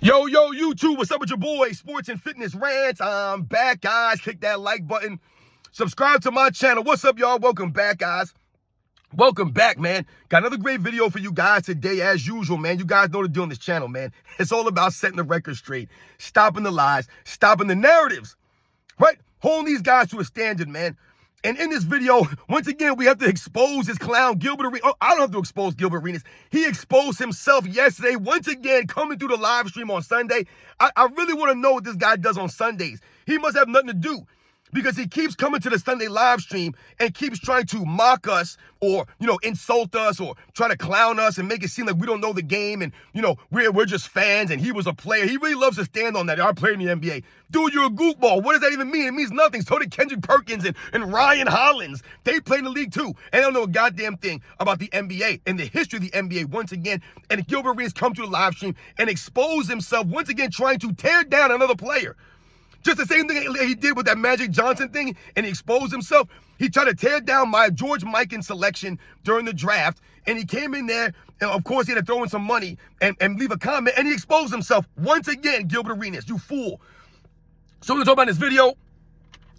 Yo, YouTube, what's up with your boy, Sports and Fitness Rants? I'm back, guys. Click that like button. Subscribe to my channel. What's up, y'all? Welcome back, guys. Welcome back, man. Got another great video for you guys today, as usual, man. You guys know the deal on this channel, man. It's all about setting the record straight, stopping the lies, stopping the narratives, right? Holding these guys to a standard, man. And in this video, once again, we have to expose this clown, Gilbert Arenas. Oh, I don't have to expose Gilbert Arenas. He exposed himself yesterday, once again, coming through the live stream on Sunday. I really want to know what this guy does on Sundays. He must have nothing to do, because he keeps coming to the Sunday live stream and keeps trying to mock us or, insult us or try to clown us and make it seem like we don't know the game and, we're just fans and he was a player. He really loves to stand on that. I played in the NBA. Dude, you're a goofball. What does that even mean? It means nothing. So did Kendrick Perkins and Ryan Hollins. They played in the league too. And they don't know a goddamn thing about the NBA and the history of the NBA once again. And Gilbert Arenas come to the live stream and expose himself once again, trying to tear down another player. Just the same thing he did with that Magic Johnson thing, and he exposed himself. He tried to tear down my George Mikan selection during the draft, and he came in there, and of course he had to throw in some money and leave a comment, and he exposed himself. Once again, Gilbert Arenas, you fool. So we're going to talk about this video,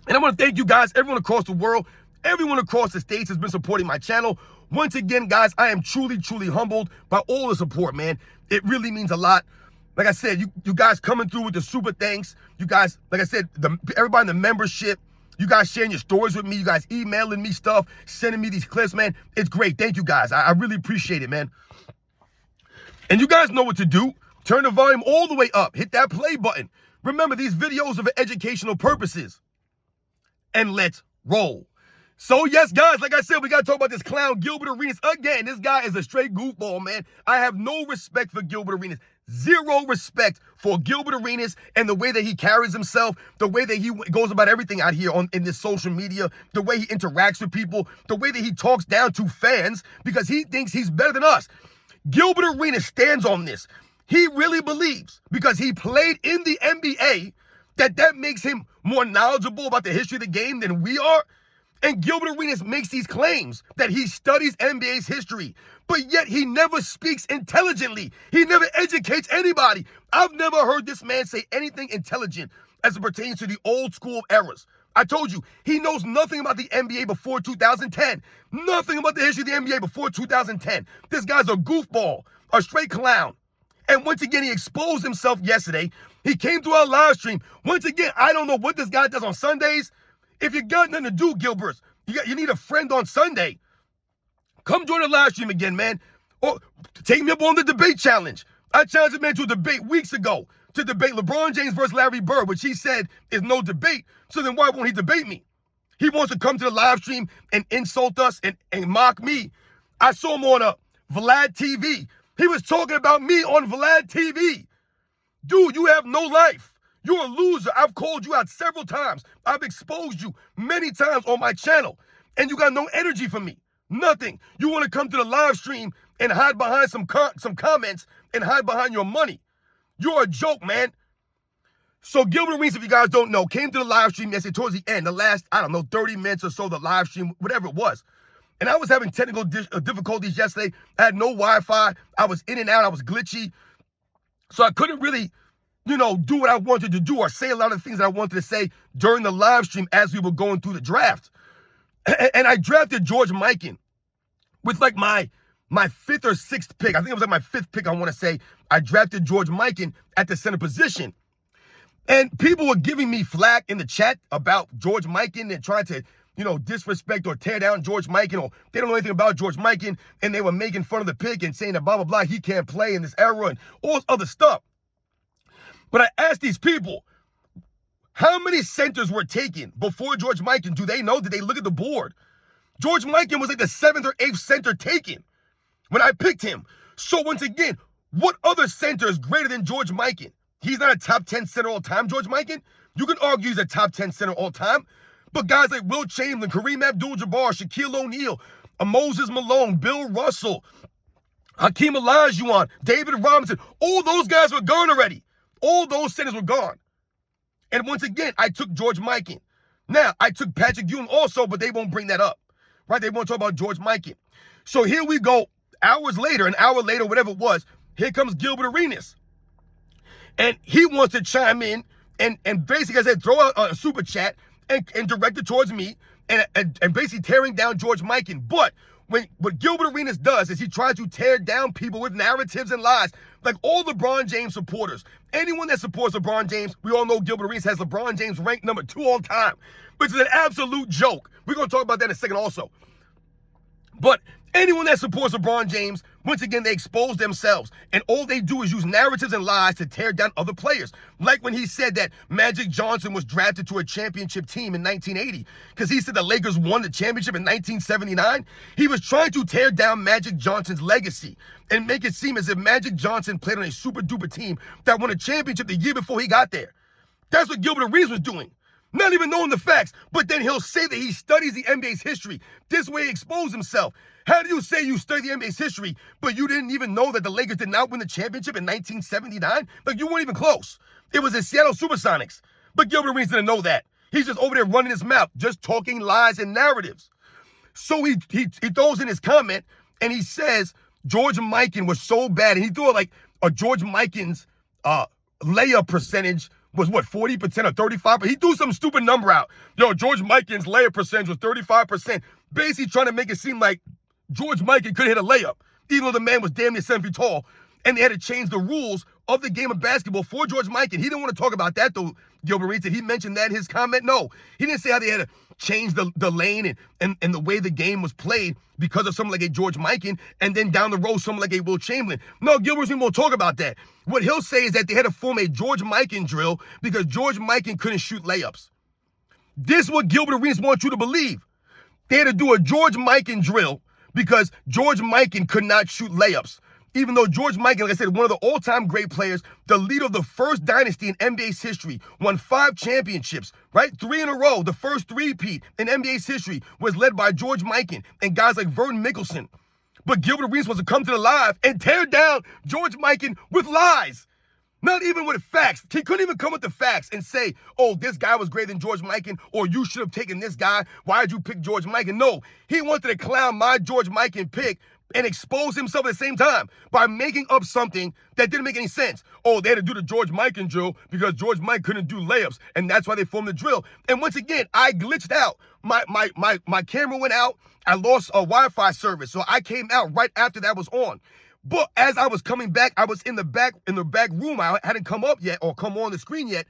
and I want to thank you guys, everyone across the world, everyone across the states has been supporting my channel. Once again, guys, I am truly, truly humbled by all the support, man. It really means a lot. Like I said, you guys coming through with the super thanks. You guys, like I said, everybody in the membership, you guys sharing your stories with me. You guys emailing me stuff, sending me these clips, man. It's great. Thank you, guys. I really appreciate it, man. And you guys know what to do. Turn the volume all the way up. Hit that play button. Remember, these videos are for educational purposes. And let's roll. So, yes, guys, like I said, we got to talk about this clown, Gilbert Arenas. Again, this guy is a straight goofball, man. I have no respect for Gilbert Arenas. Zero respect for Gilbert Arenas and the way that he carries himself, the way that he goes about everything out here in this social media, the way he interacts with people, the way that he talks down to fans because he thinks he's better than us. Gilbert Arenas stands on this. He really believes, because he played in the NBA, that makes him more knowledgeable about the history of the game than we are. And Gilbert Arenas makes these claims that he studies NBA's history, but yet he never speaks intelligently. He never educates anybody. I've never heard this man say anything intelligent as it pertains to the old school eras. I told you, he knows nothing about the NBA before 2010. Nothing about the history of the NBA before 2010. This guy's a goofball, a straight clown. And once again, he exposed himself yesterday. He came to our live stream. Once again, I don't know what this guy does on Sundays. If you got nothing to do, Gilbert, you need a friend on Sunday. Come join the live stream again, man. Or take me up on the debate challenge. I challenged a man to a debate weeks ago to debate LeBron James versus Larry Bird, which he said is no debate. So then why won't he debate me? He wants to come to the live stream and insult us and mock me. I saw him on Vlad TV. He was talking about me on Vlad TV. Dude, you have no life. You're a loser. I've called you out several times. I've exposed you many times on my channel, and you got no energy for me. Nothing. You want to come to the live stream and hide behind some comments and hide behind your money. You're a joke, man. So Gilbert Arenas, if you guys don't know, came to the live stream yesterday towards the end, the last, 30 minutes or so, the live stream, whatever it was. And I was having technical difficulties yesterday. I had no Wi-Fi. I was in and out. I was glitchy. So I couldn't really do what I wanted to do or say a lot of things that I wanted to say during the live stream as we were going through the draft. And I drafted George Mikan with like my fifth or sixth pick. I think it was like my fifth pick, I want to say. I drafted George Mikan at the center position. And people were giving me flack in the chat about George Mikan and trying to, disrespect or tear down George Mikan, or they don't know anything about George Mikan, and they were making fun of the pick and saying that blah, blah, blah, he can't play in this era and all this other stuff. But I asked these people, how many centers were taken before George Mikan? Do they know? Did they look at the board? George Mikan was like the 7th or 8th center taken when I picked him. So once again, what other center is greater than George Mikan? He's not a top 10 center all time, George Mikan. You can argue he's a top 10 center all time. But guys like Will Chamberlain, Kareem Abdul-Jabbar, Shaquille O'Neal, Moses Malone, Bill Russell, Hakeem Olajuwon, David Robinson, all those guys were gone already. All those centers were gone. And once again, I took George Mikan. Now, I took Patrick Ewing also, but they won't bring that up, right? They won't talk about George Mikan. So here we go. Hours later, an hour later, whatever it was, here comes Gilbert Arenas. And he wants to chime in and basically, as I said, throw out a super chat and direct it towards me and basically tearing down George Mikan. But what Gilbert Arenas does is he tries to tear down people with narratives and lies, like all LeBron James supporters. Anyone that supports LeBron James, we all know Gilbert Arenas has LeBron James ranked number 2 all time, which is an absolute joke. We're going to talk about that in a second also. But anyone that supports LeBron James, once again, they expose themselves. And all they do is use narratives and lies to tear down other players. Like when he said that Magic Johnson was drafted to a championship team in 1980 because he said the Lakers won the championship in 1979. He was trying to tear down Magic Johnson's legacy and make it seem as if Magic Johnson played on a super duper team that won a championship the year before he got there. That's what Gilbert Arenas was doing. Not even knowing the facts, but then he'll say that he studies the NBA's history. This way he exposed himself. How do you say you study the NBA's history, but you didn't even know that the Lakers did not win the championship in 1979? Like, you weren't even close. It was the Seattle Supersonics. But Gilbert Arenas didn't know that. He's just over there running his mouth, just talking lies and narratives. So he throws in his comment, and he says George Mikan was so bad, and he threw like a George Mikan's layup percentage was what, 40% or 35%? He threw some stupid number out. Yo, George Mikan's layup percentage was 35%. Basically trying to make it seem like George Mikan couldn't hit a layup, even though the man was damn near 7 feet tall. And they had to change the rules of the game of basketball for George Mikan. He didn't want to talk about that, though, Gilbert Arenas. Did he mention that in his comment? No. He didn't say how they had to change the lane and the way the game was played because of someone like a George Mikan, and then down the road, someone like a Will Chamberlain. No, Gilbert Arenas won't talk about that. What he'll say is that they had to form a George Mikan drill because George Mikan couldn't shoot layups. This is what Gilbert Arenas wants you to believe. They had to do a George Mikan drill because George Mikan could not shoot layups. Even though George Mikan, like I said, one of the all-time great players, the leader of the first dynasty in NBA's history, won 5 championships, right? 3 in a row. The first three-peat in NBA's history was led by George Mikan and guys like Vern Mickelson. But Gilbert Arenas wants to come to the live and tear down George Mikan with lies. Not even with facts. He couldn't even come with the facts and say, oh, this guy was greater than George Mikan, or you should have taken this guy. Why did you pick George Mikan? No, he wanted to clown my George Mikan pick and expose himself at the same time by making up something that didn't make any sense. Oh, they had to do the George Mikan drill because George Mikan couldn't do layups, and that's why they formed the drill. And once again, I glitched out. My camera went out. I lost a Wi-Fi service, so I came out right after that was on. But as I was coming back, I was in the back room. I hadn't come up yet or come on the screen yet.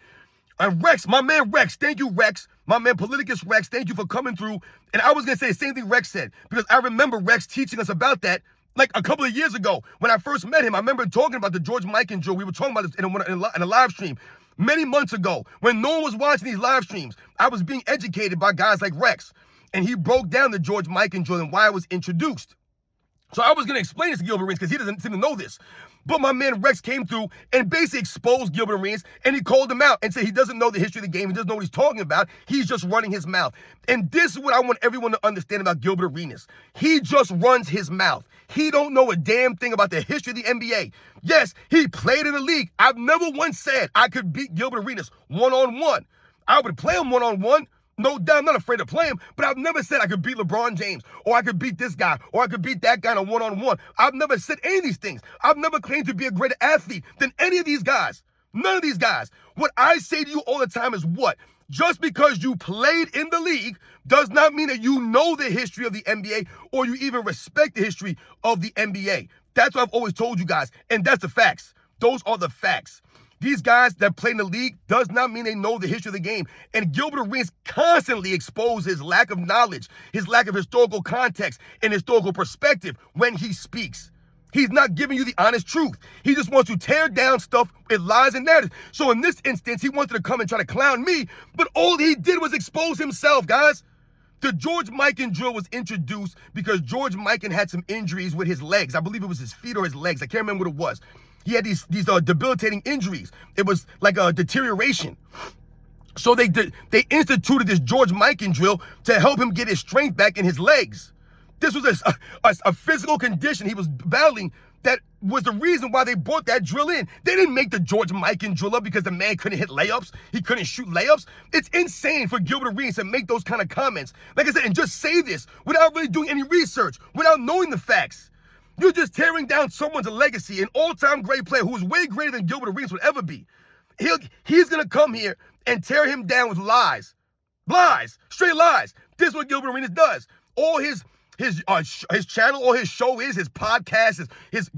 And Rex, my man Rex, thank you, Rex. My man Politicus Rex, thank you for coming through. And I was going to say the same thing Rex said, because I remember Rex teaching us about that like a couple of years ago. When I first met him, I remember talking about the George Mikan drill. We were talking about this in a live stream many months ago. When no one was watching these live streams, I was being educated by guys like Rex. And he broke down the George Mikan drill and why it was introduced. So I was going to explain this to Gilbert Arenas because he doesn't seem to know this. But my man Rex came through and basically exposed Gilbert Arenas, and he called him out and said he doesn't know the history of the game. He doesn't know what he's talking about. He's just running his mouth. And this is what I want everyone to understand about Gilbert Arenas. He just runs his mouth. He don't know a damn thing about the history of the NBA. Yes, he played in the league. I've never once said I could beat Gilbert Arenas one-on-one. I would play him one-on-one. No doubt, I'm not afraid to play him, but I've never said I could beat LeBron James, or I could beat this guy, or I could beat that guy in a one-on-one. I've never said any of these things. I've never claimed to be a greater athlete than any of these guys. None of these guys. What I say to you all the time is what? Just because you played in the league does not mean that you know the history of the NBA or you even respect the history of the NBA. That's what I've always told you guys, and that's the facts. Those are the facts. These guys that play in the league does not mean they know the history of the game. And Gilbert Arenas constantly exposes his lack of knowledge, his lack of historical context and historical perspective when he speaks. He's not giving you the honest truth. He just wants to tear down stuff with lies and narratives. So in this instance, he wanted to come and try to clown me, but all he did was expose himself, guys. The George Mikan drill was introduced because George Mikan had some injuries with his legs. I believe it was his feet or his legs. I can't remember what it was. He had these debilitating injuries. It was like a deterioration. So they instituted this George Mikan drill to help him get his strength back in his legs. This was a physical condition he was battling that was the reason why they brought that drill in. They didn't make the George Mikan drill up because the man couldn't hit layups. He couldn't shoot layups. It's insane for Gilbert Arenas to make those kind of comments. Like I said, and just say this without really doing any research, without knowing the facts. You're just tearing down someone's legacy, an all-time great player who's way greater than Gilbert Arenas would ever be. He's going to come here and tear him down with lies. Lies. Straight lies. This is what Gilbert Arenas does. All his channel, all his show is, his podcast, his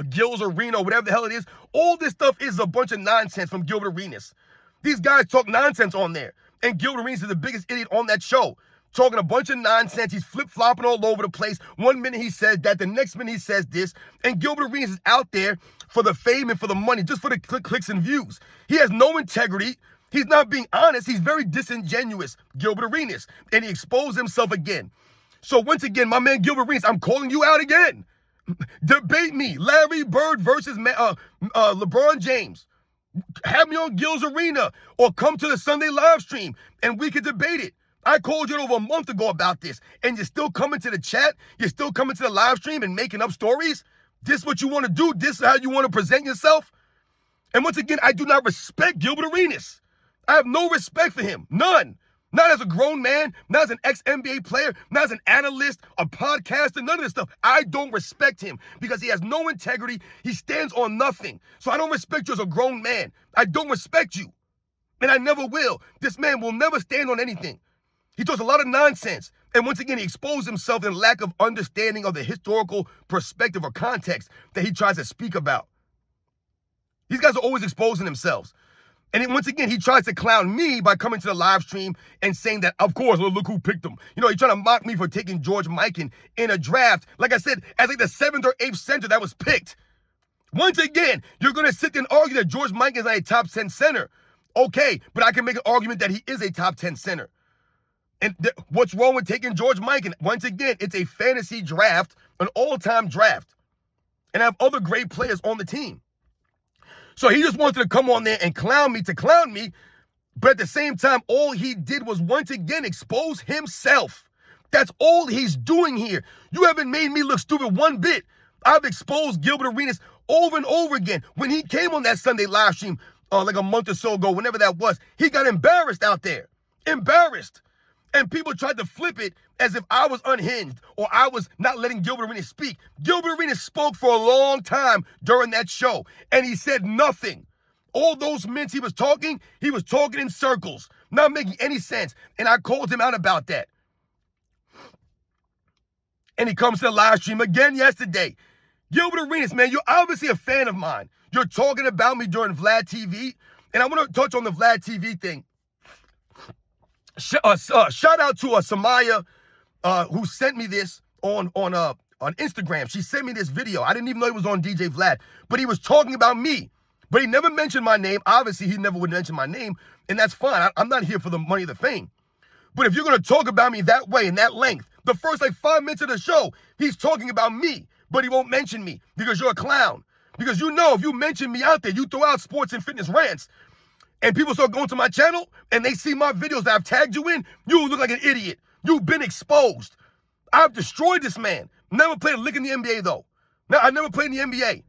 Gil's Arena, whatever the hell it is. All this stuff is a bunch of nonsense from Gilbert Arenas. These guys talk nonsense on there. And Gilbert Arenas is the biggest idiot on that show. Talking a bunch of nonsense. He's flip-flopping all over the place. One minute he says that, the next minute he says this. And Gilbert Arenas is out there for the fame and for the money, just for the clicks and views. He has no integrity. He's not being honest. He's very disingenuous, Gilbert Arenas. And he exposed himself again. So once again, my man Gilbert Arenas, I'm calling you out again. Debate me. Larry Bird versus LeBron James. Have me on Gil's Arena or come to the Sunday live stream and we could debate it. I called you over a month ago about this, and you're still coming to the chat? You're still coming to the live stream and making up stories? This is what you want to do? This is how you want to present yourself? And once again, I do not respect Gilbert Arenas. I have no respect for him. None. Not as a grown man, not as an ex-NBA player, not as an analyst, a podcaster, none of this stuff. I don't respect him because he has no integrity. He stands on nothing. So I don't respect you as a grown man. I don't respect you. And I never will. This man will never stand on anything. He talks a lot of nonsense. And once again, he exposed himself in lack of understanding of the historical perspective or context that he tries to speak about. These guys are always exposing themselves. And then once again, he tries to clown me by coming to the live stream and saying that, of course, well, look who picked him. He's trying to mock me for taking George Mikan in a draft, like I said, as like the 7th or 8th center that was picked. Once again, you're going to sit there and argue that George Mikan is not a top 10 center. Okay, but I can make an argument that he is a top 10 center. And what's wrong with taking George Mikan? Once again, it's a fantasy draft, an all-time draft. And I have other great players on the team. So he just wanted to come on there and clown me, but at the same time, all he did was once again expose himself. That's all he's doing here. You haven't made me look stupid one bit. I've exposed Gilbert Arenas over and over again. When he came on that Sunday live stream, like a month or so ago, whenever that was, he got embarrassed out there. Embarrassed. And people tried to flip it as if I was unhinged or I was not letting Gilbert Arenas speak. Gilbert Arenas spoke for a long time during that show, and he said nothing. All those minutes he was talking in circles, not making any sense. And I called him out about that. And he comes to the live stream again yesterday. Gilbert Arenas, man, you're obviously a fan of mine. You're talking about me during Vlad TV. And I want to touch on the Vlad TV thing. Shout out to Samaya, who sent me this on Instagram. She sent me this video. I didn't even know it was on DJ Vlad, but he was talking about me. But he never mentioned my name. Obviously, he never would mention my name, and that's fine. I'm not here for the money or the fame. But if you're going to talk about me that way, in that length, the first 5 minutes of the show, he's talking about me, but he won't mention me because you're a clown. Because if you mention me out there, you throw out sports and fitness rants, and people start going to my channel and they see my videos that I've tagged you in, you look like an idiot. You've been exposed. I've destroyed this man. Never played a lick in the NBA, though. Now, I never played in the NBA.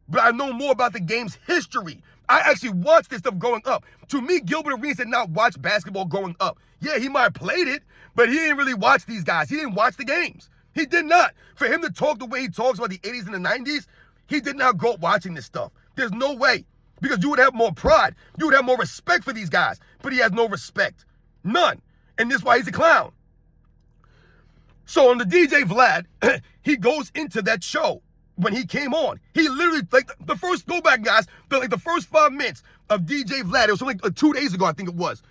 But I know more about the game's history. I actually watched this stuff growing up. To me, Gilbert Arenas did not watch basketball growing up. Yeah, he might have played it, but he didn't really watch these guys. He didn't watch the games. He did not. For him to talk the way he talks about the 80s and the 90s, he did not grow up watching this stuff. There's no way. Because you would have more pride. You would have more respect for these guys. But he has no respect. None. And this is why he's a clown. So on the DJ Vlad, he goes into that show when he came on. He literally, the first, go back, guys, the first 5 minutes of DJ Vlad, it was something like 2 days ago, I think it was.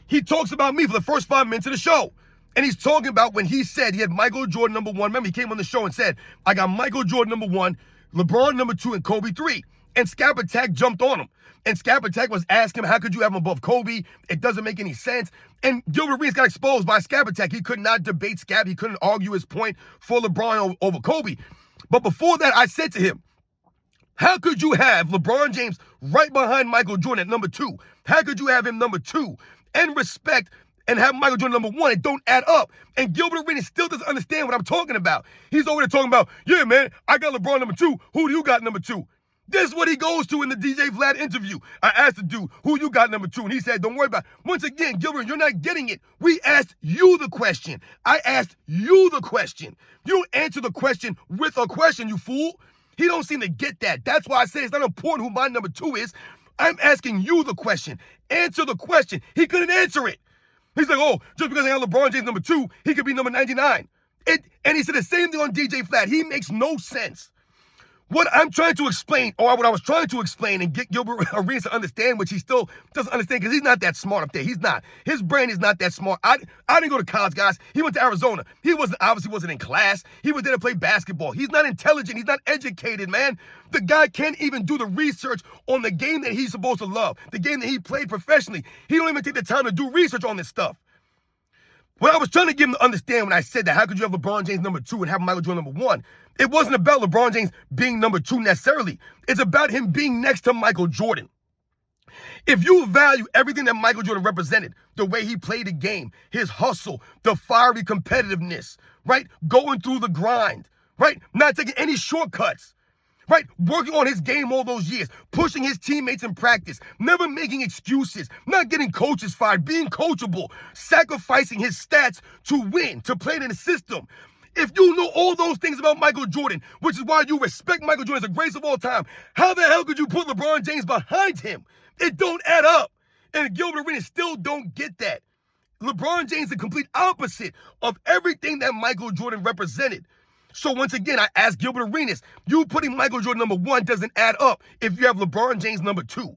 He talks about me for the first 5 minutes of the show. And he's talking about when he said he had Michael Jordan number 1. Remember, he came on the show and said, I got Michael Jordan number 1, LeBron number 2, and Kobe 3. And Scap Attack jumped on him. And Scap Attack was asking him, how could you have him above Kobe? It doesn't make any sense. And Gilbert Arenas got exposed by Scap Attack. He could not debate Scap. He couldn't argue his point for LeBron over Kobe. But before that, I said to him, how could you have LeBron James right behind Michael Jordan at number 2? How could you have him number 2 and respect and have Michael Jordan number 1? It don't add up. And Gilbert Arenas still doesn't understand what I'm talking about. He's over there talking about, yeah, man, I got LeBron number 2. Who do you got number 2? This is what he goes to in the DJ Vlad interview. I asked the dude, who you got number 2? And he said, don't worry about it. Once again, Gilbert, you're not getting it. We asked you the question. I asked you the question. You don't answer the question with a question, you fool. He don't seem to get that. That's why I say it's not important who my number 2 is. I'm asking you the question. Answer the question. He couldn't answer it. He's like, oh, just because I have LeBron James number 2, he could be number 99. And he said the same thing on DJ Vlad. He makes no sense. What I'm trying to explain, or what I was trying to explain and get Gilbert Arenas to understand, which he still doesn't understand because he's not that smart up there. He's not. His brain is not that smart. I didn't go to college, guys. He went to Arizona. He obviously wasn't in class. He was there to play basketball. He's not intelligent. He's not educated, man. The guy can't even do the research on the game that he's supposed to love, the game that he played professionally. He don't even take the time to do research on this stuff. What I was trying to get him to understand when I said that, how could you have LeBron James number 2 and have Michael Jordan number 1? It wasn't about LeBron James being number 2 necessarily. It's about him being next to Michael Jordan. If you value everything that Michael Jordan represented, the way he played the game, his hustle, the fiery competitiveness, right? Going through the grind, right? Not taking any shortcuts. Right? Working on his game all those years, pushing his teammates in practice, never making excuses, not getting coaches fired, being coachable, sacrificing his stats to win, to play in the system. If you know all those things about Michael Jordan, which is why you respect Michael Jordan as the greatest of all time, how the hell could you put LeBron James behind him? It don't add up. And Gilbert Arenas still don't get that. LeBron James is the complete opposite of everything that Michael Jordan represented. So once again, I asked Gilbert Arenas, you putting Michael Jordan number 1 doesn't add up if you have LeBron James number 2.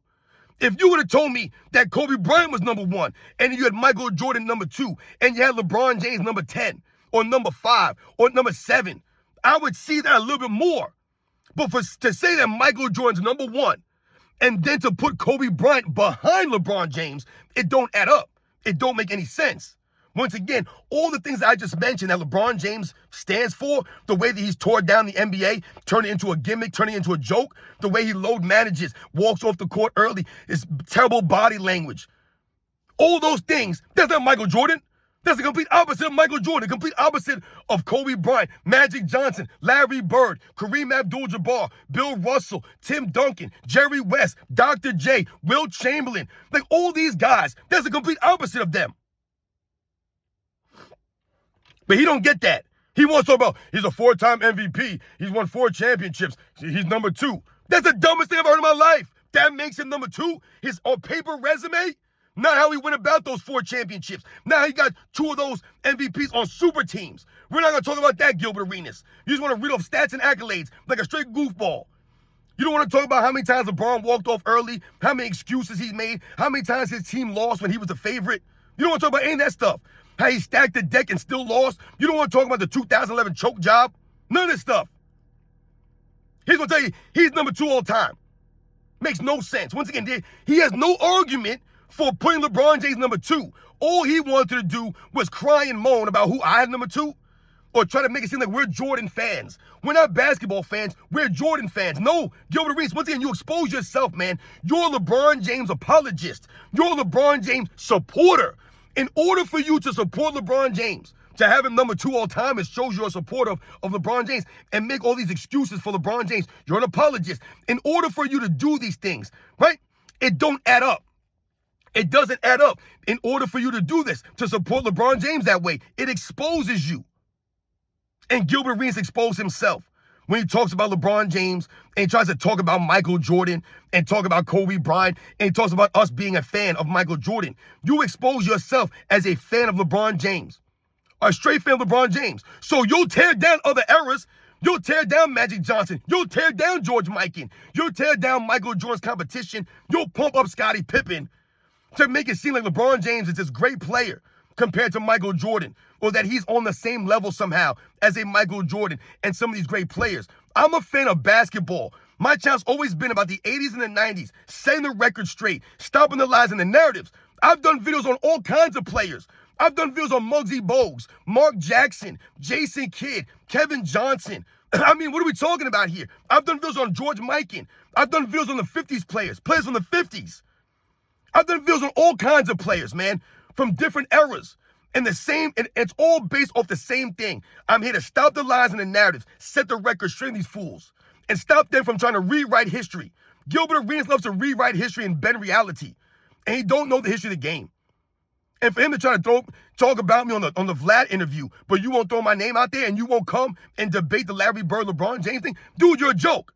If you would have told me that Kobe Bryant was number 1 and you had Michael Jordan number 2 and you had LeBron James number 10 or number 5 or number 7, I would see that a little bit more. But to say that Michael Jordan's number 1 and then to put Kobe Bryant behind LeBron James, it don't add up. It don't make any sense. Once again, all the things that I just mentioned that LeBron James stands for, the way that he's tore down the NBA, turning it into a gimmick, turning it into a joke, the way he load manages, walks off the court early, his terrible body language. All those things, that's not Michael Jordan. That's the complete opposite of Michael Jordan, the complete opposite of Kobe Bryant, Magic Johnson, Larry Bird, Kareem Abdul-Jabbar, Bill Russell, Tim Duncan, Jerry West, Dr. J, Will Chamberlain. Like all these guys, that's the complete opposite of them. But he don't get that. He wants to talk about he's a 4-time MVP. He's won 4 championships. He's number 2. That's the dumbest thing I've heard in my life. That makes him number 2? His on-paper resume? Not how he went about those 4 championships. Now he got 2 of those MVPs on super teams. We're not going to talk about that, Gilbert Arenas. You just want to read off stats and accolades like a straight goofball. You don't want to talk about how many times LeBron walked off early, how many excuses he's made, how many times his team lost when he was the favorite. You don't want to talk about any of that stuff. How he stacked the deck and still lost. You don't want to talk about the 2011 choke job. None of this stuff. He's going to tell you he's number 2 all time. Makes no sense. Once again, he has no argument for putting LeBron James number 2. All he wanted to do was cry and moan about who I had number 2 or try to make it seem like we're Jordan fans. We're not basketball fans. We're Jordan fans. No, Gilbert Arenas, once again, you expose yourself, man. You're a LeBron James apologist. You're a LeBron James supporter. In order for you to support LeBron James, to have him number 2 all time, it shows you're a supporter of LeBron James and make all these excuses for LeBron James. You're an apologist. In order for you to do these things, right, it don't add up. It doesn't add up. In order for you to do this, to support LeBron James that way, it exposes you. And Gilbert Arenas exposed himself when he talks about LeBron James and he tries to talk about Michael Jordan and talk about Kobe Bryant and he talks about us being a fan of Michael Jordan. You expose yourself as a fan of LeBron James, a straight fan of LeBron James. So you'll tear down other eras. You'll tear down Magic Johnson. You'll tear down George Mikan. You'll tear down Michael Jordan's competition. You'll pump up Scottie Pippen to make it seem like LeBron James is this great player compared to Michael Jordan, or that he's on the same level somehow as a Michael Jordan and some of these great players. I'm a fan of basketball. My channel's always been about the 80s and the 90s, setting the record straight, stopping the lies and the narratives. I've done videos on all kinds of players. I've done videos on Muggsy Bogues, Mark Jackson, Jason Kidd, Kevin Johnson. I mean, what are we talking about here? I've done videos on George Mikan. I've done videos on the 50s players from the 50s. I've done videos on all kinds of players, man, from different eras. And it's all based off the same thing. I'm here to stop the lies and the narratives, set the record straight, these fools. and stop them from trying to rewrite history. Gilbert Arenas loves to rewrite history and bend reality, and he don't know the history of the game. And for him to try to talk about me on the Vlad interview, but you won't throw my name out there and you won't come and debate the Larry Bird, LeBron James thing, dude, you're a joke.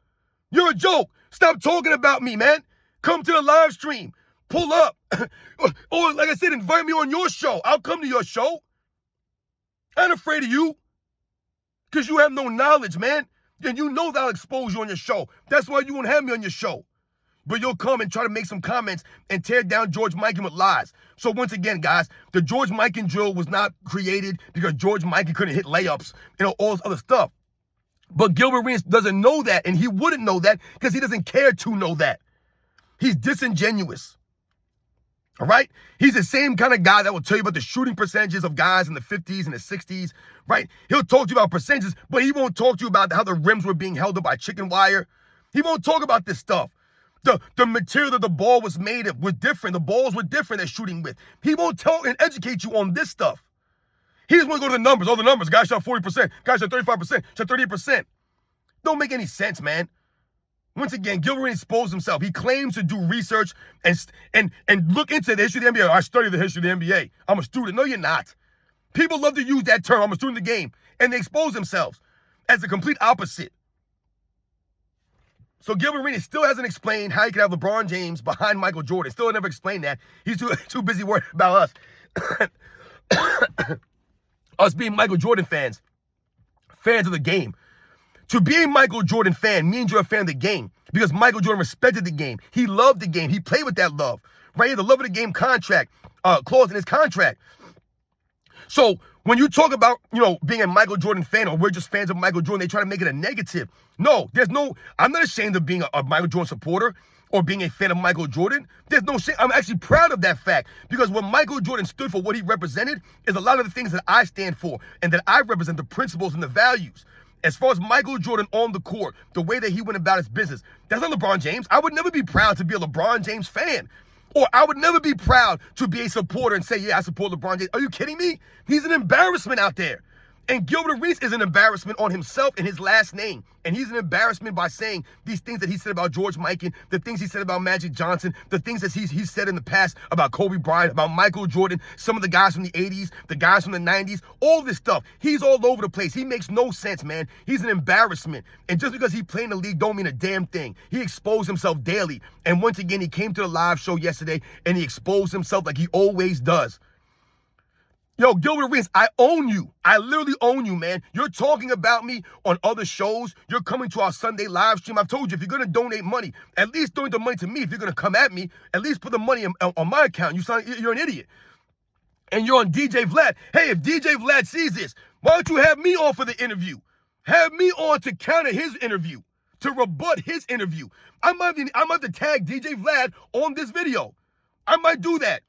You're a joke. Stop talking about me, man. Come to the live stream. Pull up. Or, like I said, invite me on your show. I'll come to your show. I ain't afraid of you. Because you have no knowledge, man. And you know that I'll expose you on your show. That's why you won't have me on your show. But you'll come and try to make some comments and tear down George Mikan with lies. So once again, guys, the George Mikan drill was not created because George Mikan couldn't hit layups, all this other stuff. But Gilbert Arenas doesn't know that, and he wouldn't know that because he doesn't care to know that. He's disingenuous. All right? He's the same kind of guy that will tell you about the shooting percentages of guys in the 50s and the 60s, right? He'll talk to you about percentages, but he won't talk to you about how the rims were being held up by chicken wire. He won't talk about this stuff. The material that the ball was made of was different. The balls were different they're shooting with. He won't talk and educate you on this stuff. He just want to go to the numbers. All the numbers. Guys shot 40%. Guys shot 35%. Shot 38%. Don't make any sense, man. Once again, Gilbert exposed himself. He claims to do research and look into the history of the NBA. I study the history of the NBA. I'm a student. No, you're not. People love to use that term. I'm a student of the game. And they expose themselves as the complete opposite. So Gilbert Arenas still hasn't explained how he could have LeBron James behind Michael Jordan. Still never explained that. He's too busy worried about us. Us being Michael Jordan fans of the game. To be a Michael Jordan fan means you're a fan of the game because Michael Jordan respected the game. He loved the game. He played with that love. Right? He had the love of the game contract, clause in his contract. So when you talk about, being a Michael Jordan fan or we're just fans of Michael Jordan, they try to make it a negative. No, I'm not ashamed of being a Michael Jordan supporter or being a fan of Michael Jordan. There's no shame. I'm actually proud of that fact because what Michael Jordan stood for, what he represented, is a lot of the things that I stand for and that I represent, the principles and the values. As far as Michael Jordan on the court, the way that he went about his business, that's not LeBron James. I would never be proud to be a LeBron James fan. Or I would never be proud to be a supporter and say, yeah, I support LeBron James. Are you kidding me? He's an embarrassment out there. And Gilbert Arenas is an embarrassment on himself and his last name. And he's an embarrassment by saying these things that he said about George Mikan, the things he said about Magic Johnson, the things that he's said in the past about Kobe Bryant, about Michael Jordan, some of the guys from the 80s, the guys from the 90s, all this stuff. He's all over the place. He makes no sense, man. He's an embarrassment. And just because he played in the league don't mean a damn thing. He exposed himself daily. And once again, he came to the live show yesterday and he exposed himself like he always does. Yo, Gilbert Arenas, I own you. I literally own you, man. You're talking about me on other shows. You're coming to our Sunday live stream. I've told you, if you're going to donate money, at least donate the money to me. If you're going to come at me, at least put the money on my account. You're an idiot. And you're on DJ Vlad. Hey, if DJ Vlad sees this, why don't you have me on for the interview? Have me on to counter his interview, to rebut his interview. I might have to tag DJ Vlad on this video. I might do that.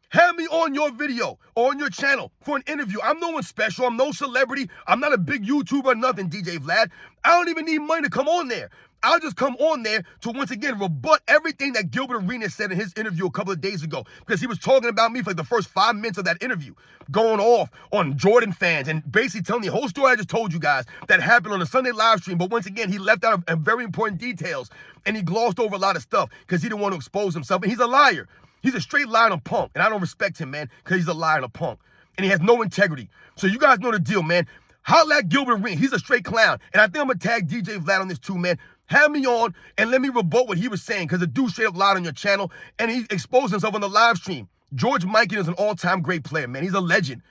Have me on your video or on your channel for an interview. I'm no one special. I'm no celebrity. I'm not a big YouTuber, nothing, DJ Vlad. I don't even need money to come on there. I'll just come on there to, once again, rebut everything that Gilbert Arenas said in his interview a couple of days ago. Because he was talking about me for like the first 5 minutes of that interview, going off on Jordan fans and basically telling the whole story I just told you guys that happened on the Sunday live stream. But once again, he left out very important details and he glossed over a lot of stuff because he didn't want to expose himself. And he's a liar. He's a straight liar and a punk, and I don't respect him, man, because he's a liar and a punk, and he has no integrity. So you guys know the deal, man. Holla at Gilbert Arenas. He's a straight clown, and I think I'm going to tag DJ Vlad on this too, man. Have me on, and let me rebut what he was saying, because the dude straight up lied on your channel, and he exposed himself on the live stream. George Mikan is an all-time great player, man. He's a legend.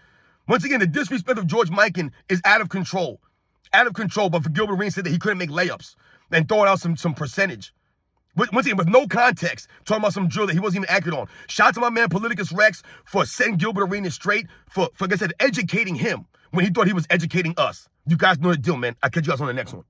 Once again, the disrespect of George Mikan is out of control. Out of control, but for Gilbert Arenas said that he couldn't make layups and throwing out some percentage. Once again, with no context, talking about some drill that he wasn't even accurate on. Shout out to my man Politicus Rex for setting Gilbert Arenas straight, for like I said, educating him when he thought he was educating us. You guys know the deal, man. I'll catch you guys on the next one.